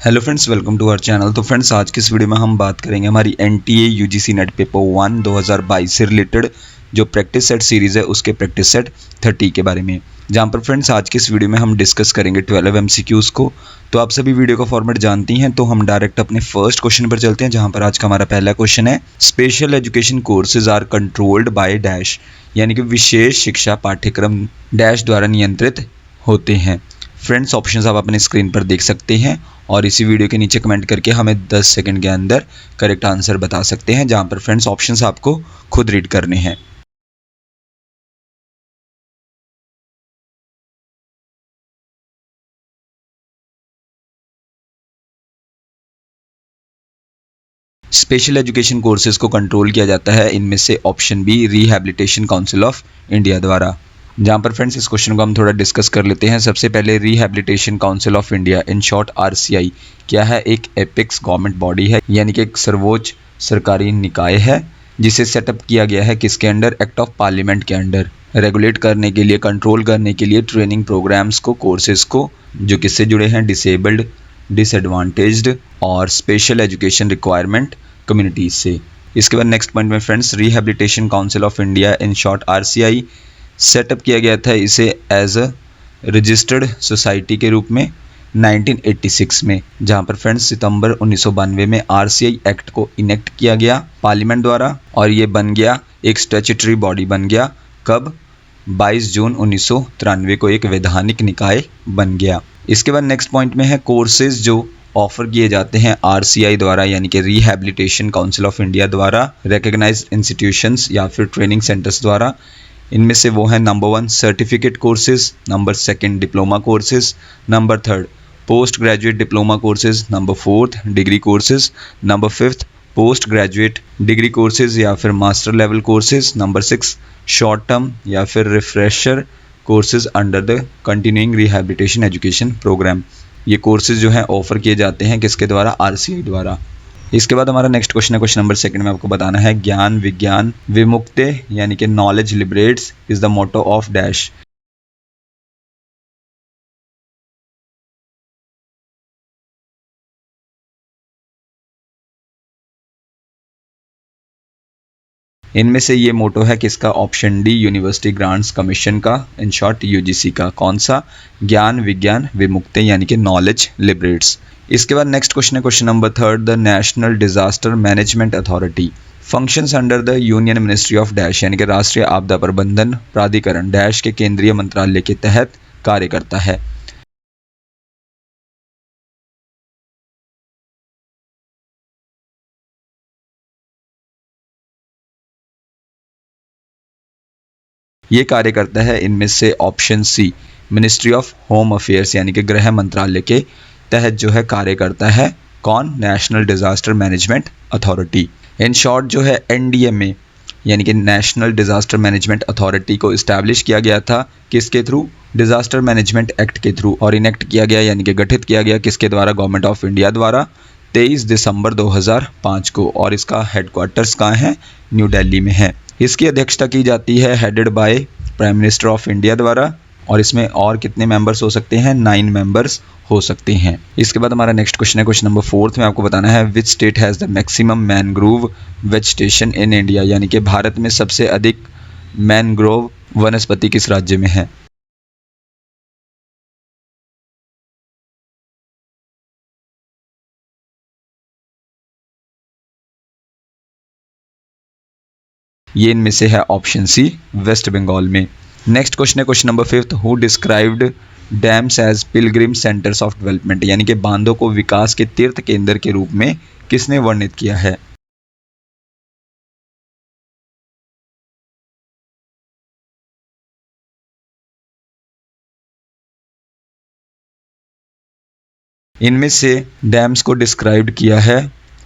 Hello friends, welcome to our channel. तो friends, आज की इस वीडियो में हम बात करेंगे हमारी एनटीए यूजीसी नेट पेपर 1 2022 से रिलेटेड जो प्रैक्टिस सेट सीरीज़ है उसके प्रैक्टिस सेट 30 के बारे में, जहां पर फ्रेंड्स आज की इस वीडियो में हम डिस्कस करेंगे 12 एमसीक्यूज़ को। तो आप सभी वीडियो का फॉर्मेट जानती हैं, तो हम डायरेक्ट अपने फर्स्ट क्वेश्चन पर चलते हैं, जहाँ पर आज का हमारा पहला क्वेश्चन है, special education courses are controlled by dash, यानी कि विशेष शिक्षा पाठ्यक्रम डैश द्वारा नियंत्रित होते हैं। फ्रेंड्स, ऑप्शंस आप अपने स्क्रीन पर देख सकते हैं और इसी वीडियो के नीचे कमेंट करके हमें 10 सेकंड के अंदर करेक्ट आंसर बता सकते हैं, जहां पर फ्रेंड्स ऑप्शंस आपको खुद रीड करने हैं। स्पेशल एजुकेशन कोर्सेज को कंट्रोल किया जाता है इनमें से option B, rehabilitation council of India द्वारा। जहाँ पर फ्रेंड्स इस क्वेश्चन को हम थोड़ा डिस्कस कर लेते हैं। सबसे पहले, rehabilitation council of India, in short RCI, क्या है? एक एपिक्स गवर्नमेंट बॉडी है, यानी कि एक सर्वोच्च सरकारी निकाय है, जिसे सेटअप किया गया है किसके अंडर? एक्ट ऑफ पार्लियामेंट के अंडर, रेगुलेट करने के लिए, कंट्रोल करने के लिए ट्रेनिंग प्रोग्राम्स को, कोर्सेज को, जो किससे जुड़े हैं? डिसेबल्ड, डिसएडवांटेज्ड और स्पेशल एजुकेशन रिक्वायरमेंट कम्युनिटीज से। इसके बाद नेक्स्ट पॉइंट में friends, rehabilitation council of India, in short RCI, setup किया गया था इसे एज अ रजिस्टर्ड सोसाइटी के रूप में 1986 में, जहां पर फ्रेंड्स सितंबर 1992 में आरसीआई एक्ट को इनेक्ट किया गया पार्लियामेंट द्वारा, और ये बन गया एक स्टैट्यूटरी बॉडी बन गया। कब? 22 जून 1993 को एक वैधानिक निकाय बन गया। इसके बाद नेक्स्ट पॉइंट में है, कोर्सेज जो ऑफर किए जाते हैं आरसीआई द्वारा, यानी कि रिहैबिलिटेशन काउंसिल ऑफ इंडिया द्वारा, रिकॉग्नाइज्ड इंस्टीट्यूशंस या फिर ट्रेनिंग सेंटर्स द्वारा। इनमें से वो है, number 1 certificate courses, number 2 diploma courses, number 3 post graduate diploma courses, number 4 degree courses, number 5 post graduate degree courses या फिर master level courses, number 6 short term या फिर refresher courses under the continuing rehabilitation education programme. ये courses जो है offer किए जाते हैं किसके द्वारा? आरसीआई द्वारा। इसके बाद हमारा नेक्स्ट क्वेश्चन है, क्वेश्चन नंबर 2 में आपको बताना है, ज्ञान विज्ञान विमुक्ते, यानी कि knowledge liberates is the motto of dash. इनमें से ये मोटो है किसका? Option D, university grants commission का, इन शॉर्ट यूजीसी का। कौन सा? ज्ञान विज्ञान विमुक्ते, यानी कि नॉलेज लिबरेट्स। इसके बाद नेक्स्ट क्वेश्चन है, question number 3, the national disaster management authority functions under the union ministry of dash, यानी कि राष्ट्रीय आपदा प्रबंधन प्राधिकरण डैश के केंद्रीय मंत्रालय के तहत कार्य करता है। ये कार्य करता है इनमें से option C, ministry of home affairs, यानी कि गृह मंत्रालय के तहत जो है कार्य करता है। कौन? National disaster management authority. In short जो है एनडीएमए, यानी कि नेशनल डिजास्टर मैनेजमेंट अथॉरिटी को इस्टेब्लिश किया गया था किसके थ्रू? डिजास्टर मैनेजमेंट एक्ट के थ्रू, और इनेक्ट किया गया यानी कि गठित किया गया किसके द्वारा? गवर्नमेंट ऑफ इंडिया द्वारा, 23 दिसंबर 2005 को। और इसका हेडक्वार्टर्स कहाँ है? न्यू दिल्ली में है। इसकी अध्यक्षता की जाती है headed by prime minister of India द्वारा, और इसमें और कितने मेंबर्स हो सकते हैं? 9 मेंबर्स हो सकते हैं। इसके बाद हमारा नेक्स्ट क्वेश्चन है, क्वेश्चन नंबर 4 में आपको बताना है, which state has the maximum mangrove vegetation in India, यानी कि भारत में सबसे अधिक मैनग्रोव वनस्पति किस राज्य में है? ये इनमें से है ऑप्शन सी, वेस्ट बंगाल में। नेक्स्ट क्वेश्चन है, question number 5, who described dams as pilgrim centres of development, यानी कि बांधों को विकास के तीर्थ केंद्र के रूप में किसने वर्णित किया है? इनमें से डैम्स को डिस्क्राइब किया है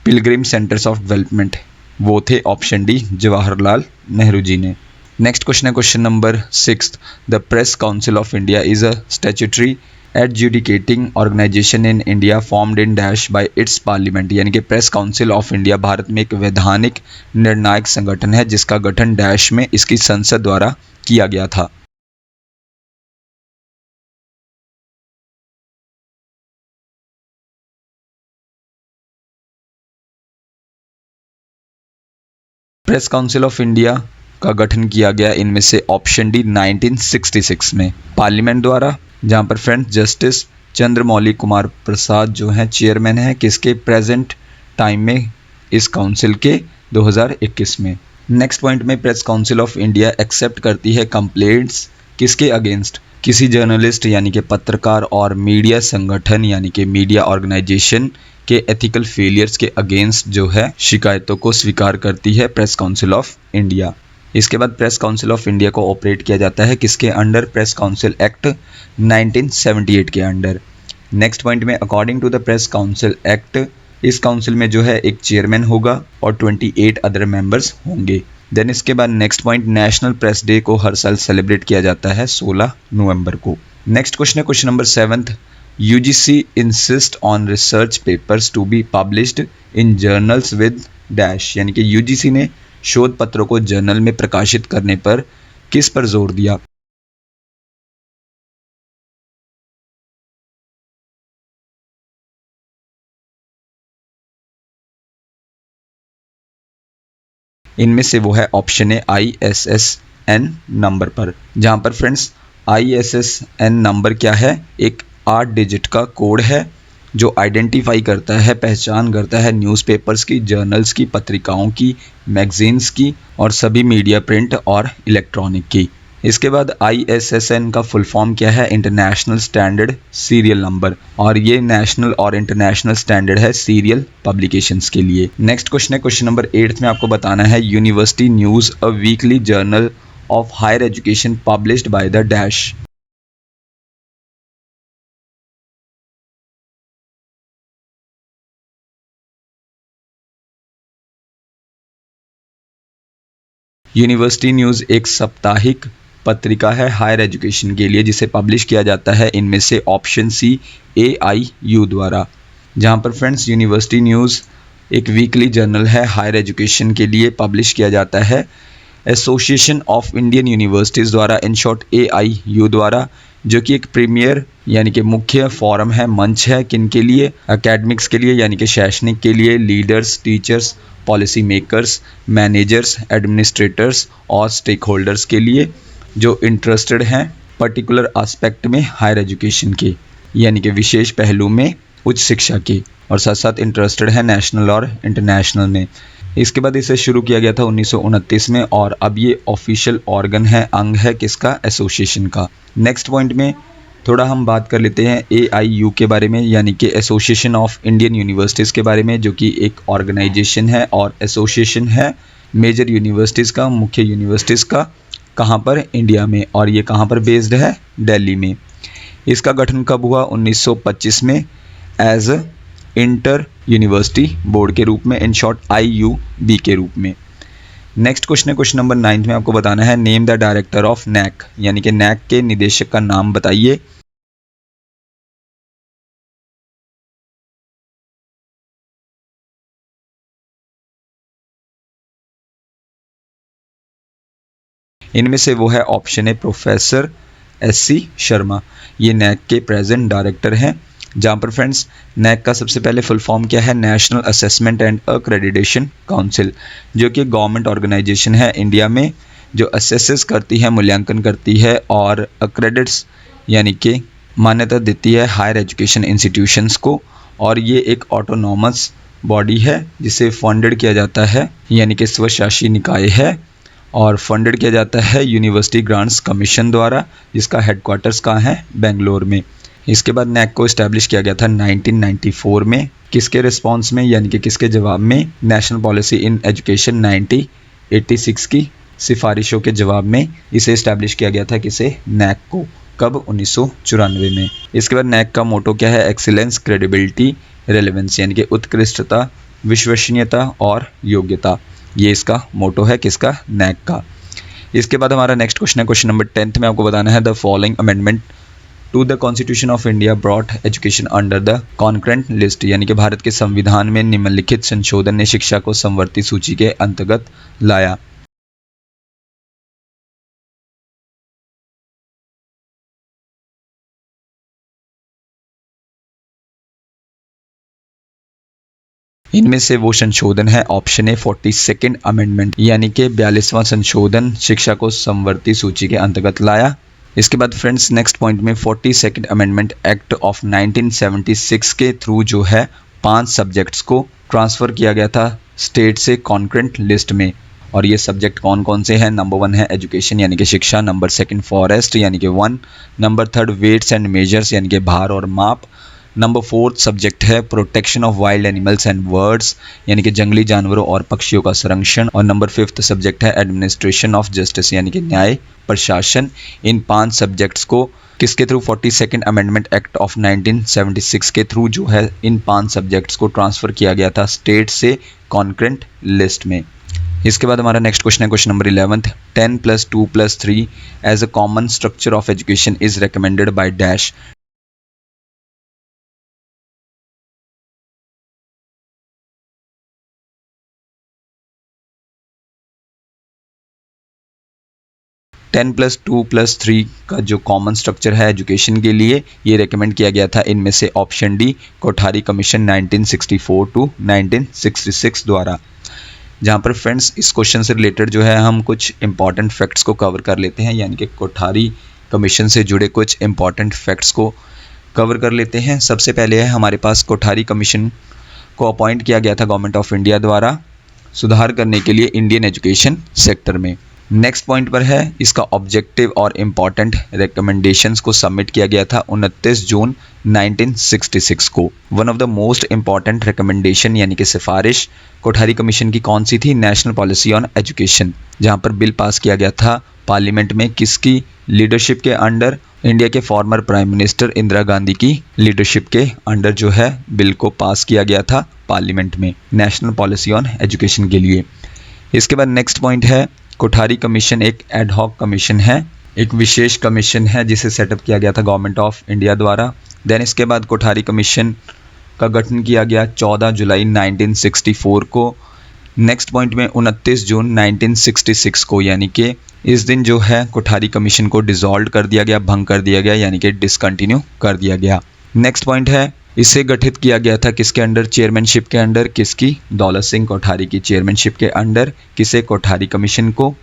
पिलग्रिम सेंटर्स ऑफ डेवलपमेंट, वो थे ऑप्शन डी, जवाहरलाल नेहरू जी ने। नेक्स्ट क्वेश्चन है, question number 6, the press council of India is a statutory adjudicating organisation in India formed in dash by its parliament, यानी कि press council of India Bharat में एक वैधानिक निर्णायक संगठन है जिसका गठन डैश में इसकी संसद द्वारा किया गया था। प्रेस काउंसिल ऑफ इंडिया का गठन किया गया इनमें से ऑप्शन डी 1966 में पार्लियामेंट द्वारा, जहां पर फ्रेंड्स जस्टिस चंद्रमौली कुमार प्रसाद जो हैं चेयरमैन हैं किसके प्रेजेंट टाइम में इस काउंसिल के 2021 में। नेक्स्ट पॉइंट में press council of India accept करती है कंप्लेंट्स किसके अगेंस्ट, किसी जर्नलिस्ट यानी कि पत्रकार और मीडिया संगठन यानी कि मीडिया ऑर्गेनाइजेशन के एथिकल फेलियर्स के अगेंस्ट जो है शिकायतों को स्वीकार करती है प्रेस काउंसिल ऑफ इंडिया। इसके बाद प्रेस काउंसिल ऑफ इंडिया को ऑपरेट किया जाता है किसके अंडर, प्रेस काउंसिल एक्ट 1978 के अंडर। नेक्स्ट पॉइंट में according to the press council act इस काउंसिल में जो है एक चेयरमैन होगा और 28 अदर मेंबर्स होंगे। देन इसके बाद next point, national press day को हर साल सेलिब्रेट किया जाता है 16 नवंबर को। नेक्स्ट क्वेश्चन है question number 7th, UGC insist on research papers to be published in journals with dash, यानी कि यूजीसी ने शोध पत्रों को जर्नल में प्रकाशित करने पर किस पर जोर दिया। इनमें से वो है ऑप्शन ए ISSN नंबर पर, जहां पर फ्रेंड्स ISSN नंबर क्या है, एक 8 डिजिट का कोड है जो आइडेंटिफाई करता है, पहचान करता है न्यूज़पेपर्स की, जर्नल्स की, पत्रिकाओं की, मैगजीन्स की और सभी मीडिया प्रिंट और इलेक्ट्रॉनिक की। इसके बाद ISSN का फुल फॉर्म क्या है, इंटरनेशनल स्टैंडर्ड सीरियल नंबर, और ये नेशनल और इंटरनेशनल स्टैंडर्ड है सीरियल पब्लिकेशंस के लिए। नेक्स्ट क्वेश्चन है क्वेश्चन नंबर 8 में आपको बताना है university news a weekly journal of higher education published by the dash. University news एक साप्ताहिक पत्रिका है हायर एजुकेशन के लिए जिसे पब्लिश किया जाता है इनमें से ऑप्शन सी AIU द्वारा, जहां पर फ्रेंड्स यूनिवर्सिटी न्यूज़ एक वीकली जर्नल है हायर एजुकेशन के लिए पब्लिश किया जाता है एसोसिएशन ऑफ इंडियन यूनिवर्सिटीज़ द्वारा, इन शॉर्ट AIU द्वारा, जो कि एक प्रीमियर यानी कि मुख्य फोरम है, मंच है किन के लिए, एकेडमिक्स के लिए यानी कि शैक्षणिक के लिए, leaders, teachers, policy makers, managers, administrators और स्टेक होल्डर्स के लिए जो इंटरेस्टेड हैं पर्टिकुलर एस्पेक्ट में हायर एजुकेशन के यानी कि विशेष पहलू में उच्च शिक्षा के, और साथ साथ इंटरेस्टेड है नेशनल और इंटरनेशनल में। इसके बाद इसे शुरू किया गया था 1929 में और अब ये ऑफिशियल ऑर्गन है, अंग है किसका, एसोसिएशन का। नेक्स्ट पॉइंट में थोड़ा हम बात कर लेते हैं AIU के बारे में यानी कि एसोसिएशन ऑफ इंडियन यूनिवर्सिटीज़ के बारे में, जो कि एक ऑर्गेनाइजेशन है और एसोसिएशन है मेजर यूनिवर्सिटीज़ का, मुख्य यूनिवर्सिटीज़ का, कहाँ पर, इंडिया में, और ये कहाँ पर बेस्ड है, दिल्ली में। इसका गठन कब हुआ, 1925 में एज इंटर यूनिवर्सिटी बोर्ड के रूप में, इन शॉर्ट IUB के रूप में। नेक्स्ट क्वेश्चन है क्वेश्चन नंबर 9 में आपको बताना है name the director of NAC, यानी कि NAC के निदेशक का नाम बताइए। इनमें से वो है option A professor SC Sharma, ये NAC के प्रेजेंट डायरेक्टर हैं। जहाँ पर फ्रेंड्स NAC का सबसे पहले फुल फॉर्म क्या है, national assessment and accreditation council, जो कि गवर्नमेंट ऑर्गेनाइजेशन है इंडिया में जो असेसेस करती है, मूल्यांकन करती है और अक्रेडिट्स यानी कि मान्यता देती है हायर एजुकेशन इंस्टीट्यूशंस को, और ये एक ऑटोनॉमस बॉडी है जिसे फंडेड किया जाता है यानी कि स्वशासी निकाय है और फंडेड किया जाता है यूनिवर्सिटी ग्रांट्स कमीशन द्वारा, जिसका हेडक्वार्टर्स कहाँ है, बेंगलोर में। इसके बाद NAC को इस्टेब्लिश किया गया था 1994 में, किसके रिस्पांस में यानी कि किसके जवाब में, नेशनल पॉलिसी इन एजुकेशन 1986 की सिफारिशों के जवाब में इसे इस्टेब्लिश किया गया था, किसे, NAC को, कब, 1994 में। इसके बाद NAC का मोटो क्या है, एक्सीलेंस, क्रेडिबिलिटी, रेलेवेंस, यानी कि उत्कृष्टता, विश्वसनीयता और योग्यता, ये इसका मोटो है किसका, NAC का। इसके बाद हमारा नेक्स्ट क्वेश्चन है क्वेश्चन नंबर 10 में आपको बताना है the following amendment to the constitution of India brought education under the concurrent list, यानी कि भारत के संविधान में निम्नलिखित संशोधन ने शिक्षा को समवर्ती सूची के अंतर्गत लाया। इनमें से वो संशोधन है ऑप्शन ए 42nd अमेंडमेंट, यानी कि 42वां संशोधन शिक्षा को समवर्ती सूची के अंतर्गत लाया। इसके बाद फ्रेंड्स नेक्स्ट पॉइंट में 42nd अमेंडमेंट एक्ट ऑफ 1976 के थ्रू जो है 5 सब्जेक्ट्स को ट्रांसफ़र किया गया था स्टेट से कॉन्करेंट लिस्ट में। और ये सब्जेक्ट कौन कौन से हैं? नंबर 1 है एजुकेशन यानी कि शिक्षा, नंबर 2 फॉरेस्ट यानी कि वन, नंबर 3 वेट्स एंड मेजर्स यानी कि भार और माप, नंबर 4 सब्जेक्ट है protection of wild animals and birds यानी कि जंगली जानवरों और पक्षियों का संरक्षण, और नंबर 5 सब्जेक्ट है एडमिनिस्ट्रेशन ऑफ जस्टिस यानी कि न्याय प्रशासन। इन 5 सब्जेक्ट्स को किसके through? 42nd amendment act of 1976 के थ्रू जो है इन 5 सब्जेक्ट्स को ट्रांसफ़र किया गया था स्टेट से कॉन्करेंट लिस्ट में। इसके बाद हमारा नेक्स्ट क्वेश्चन है question number 11, 10 + 2 + 3 as a common structure of education is recommended by dash. Ten plus 2 + 3 का जो कॉमन स्ट्रक्चर है एजुकेशन के लिए ये रेकमेंड किया गया था इनमें से option D Kothari commission 1964 to 1966 द्वारा। जहाँ पर फ्रेंड्स इस क्वेश्चन से रिलेटेड जो है हम कुछ इंपॉर्टेंट फैक्ट्स को कवर कर लेते हैं, यानी कि कोठारी कमीशन से जुड़े कुछ इंपॉर्टेंट फैक्ट्स को कवर कर लेते हैं। सबसे पहले है हमारे पास कोठारी कमीशन को अपॉइंट किया गया था गवर्नमेंट ऑफ इंडिया द्वारा सुधार करने के लिए इंडियन एजुकेशन सेक्टर में। नेक्स्ट पॉइंट पर है इसका ऑब्जेक्टिव और इम्पॉर्टेंट रिकमेंडेशंस को सबमिट किया गया था 29 जून 1966 को। One of the most important recommendation यानी कि सिफारिश कोठारी कमीशन की कौन सी थी? नेशनल पॉलिसी ऑन एजुकेशन, जहां पर बिल पास किया गया था पार्लियामेंट में किसकी लीडरशिप के अंडर? इंडिया के former prime minister Indira Gandhi की लीडरशिप के अंडर जो है बिल को पास किया गया था पार्लियामेंट में नेशनल पॉलिसी ऑन एजुकेशन के लिए। इसके बाद नेक्स्ट पॉइंट है कोठारी कमीशन एक एडहॉक कमीशन है, एक विशेष कमीशन है जिसे सेटअप किया गया था गवर्नमेंट ऑफ इंडिया द्वारा। देन इसके बाद कोठारी कमीशन का गठन किया गया 14 जुलाई 1964 को। नेक्स्ट पॉइंट में 29 जून 1966 को, यानी कि इस दिन जो है कोठारी कमीशन को डिसॉल्व कर दिया गया, भंग कर दिया गया, यानी कि डिसकंटिन्यू कर दिया गया। नेक्स्ट पॉइंट है इसे गठित किया गया था किसके अंडर? चेयरमैनशिप के अंडर, किसकी? दौलत सिंह कोठारी की चेयरमैनशिप के अंडर किसे? कोठारी कमीशन को।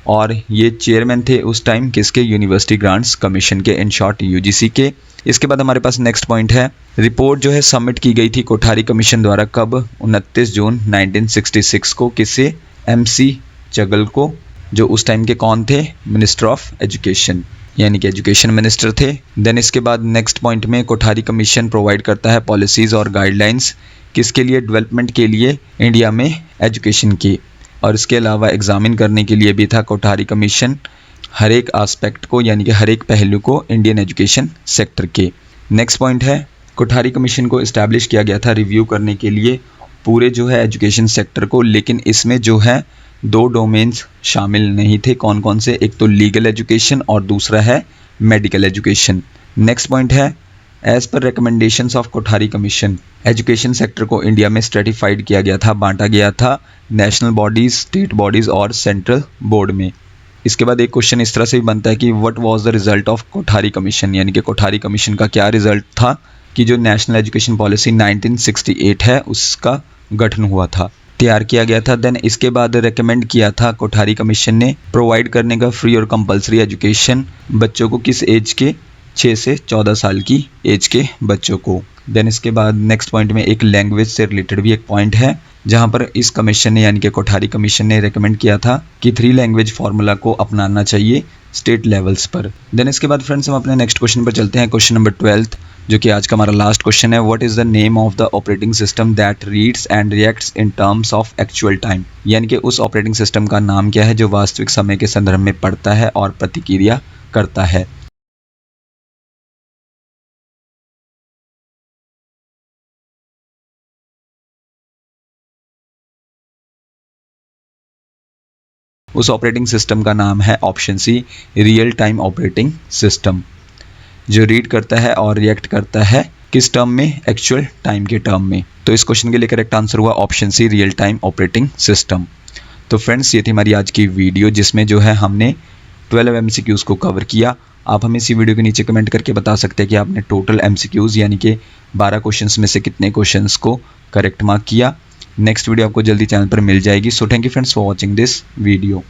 और ये चेयरमैन थे उस टाइम किसके? यूनिवर्सिटी ग्रांट्स कमीशन के, इन शॉर्ट यूजीसी के। इसके बाद हमारे पास नेक्स्ट पॉइंट है रिपोर्ट जो है सबमिट की गई थी कोठारी कमीशन द्वारा कब? 29 जून 1966 को। किसे? MC चगल को, जो उस टाइम के कौन थे? मिनिस्टर ऑफ एजुकेशन, यानी कि एजुकेशन मिनिस्टर थे। देन इसके बाद नेक्स्ट पॉइंट में कोठारी कमीशन प्रोवाइड करता है पॉलिसीज़ और गाइडलाइंस किसके लिए? डेवलपमेंट के लिए इंडिया में एजुकेशन की। और इसके अलावा एग्जामिन करने के लिए भी था कोठारी कमीशन हर एक आस्पेक्ट को, यानी कि हर एक पहलू को इंडियन एजुकेशन सेक्टर के। नेक्स्ट पॉइंट है कोठारी कमीशन को इस्टेब्लिश किया गया था रिव्यू करने के लिए पूरे जो है एजुकेशन सेक्टर को, लेकिन इसमें जो है 2 डोमेन्स शामिल नहीं थे। कौन कौन से? एक तो लीगल एजुकेशन और दूसरा है मेडिकल एजुकेशन। नेक्स्ट पॉइंट है as per recommendations of Kothari commission education sector को इंडिया में स्ट्रेटिफाइड किया गया था, बांटा गया था नेशनल बॉडीज़, स्टेट बॉडीज़ और सेंट्रल बोर्ड में। इसके बाद एक क्वेश्चन इस तरह से भी बनता है कि what was the result of Kothari commission, यानी कि कोठारी कमीशन का क्या रिजल्ट था कि जो नेशनल एजुकेशन पॉलिसी 1968 है उसका गठन हुआ था, तैयार किया गया था। देन इसके बाद रेकमेंड किया था कोठारी कमीशन ने प्रोवाइड करने का फ्री और कंपलसरी एजुकेशन बच्चों को, किस एज के? 6 से 14 साल की एज के बच्चों को। देन इसके बाद नेक्स्ट पॉइंट में एक लैंग्वेज से रिलेटेड भी एक पॉइंट है जहां पर इस कमीशन ने यानी कि कोठारी कमीशन ने रेकमेंड किया था कि 3 लैंग्वेज फार्मूला को अपनाना चाहिए स्टेट लेवल्स पर। देन इसके बाद फ्रेंड्स हम अपने नेक्स्ट क्वेश्चन पर चलते हैं, क्वेश्चन नंबर 12 जो कि आज का हमारा लास्ट क्वेश्चन है। What is the name of the operating system that reads and reacts in terms of actual time, यानी कि उस ऑपरेटिंग सिस्टम का नाम क्या है जो वास्तविक समय के संदर्भ में पढ़ता है और प्रतिक्रिया करता है। उस ऑपरेटिंग सिस्टम का नाम है option C real time operating system, जो रीड करता है और रिएक्ट करता है किस टर्म में? एक्चुअल टाइम के टर्म में। तो इस क्वेश्चन के लिए करेक्ट आंसर हुआ option C real time operating system. तो फ्रेंड्स ये थी हमारी आज की वीडियो जिसमें जो है हमने 12 MCQs को कवर किया। आप हमें इसी वीडियो के नीचे कमेंट करके बता सकते हैं कि आपने टोटल MCQs यानी कि 12 क्वेश्चंस में से कितने क्वेश्चंस को करेक्ट मार्क किया। नेक्स्ट वीडियो आपको जल्दी चैनल पर मिल जाएगी। So thank you friends for watching this video.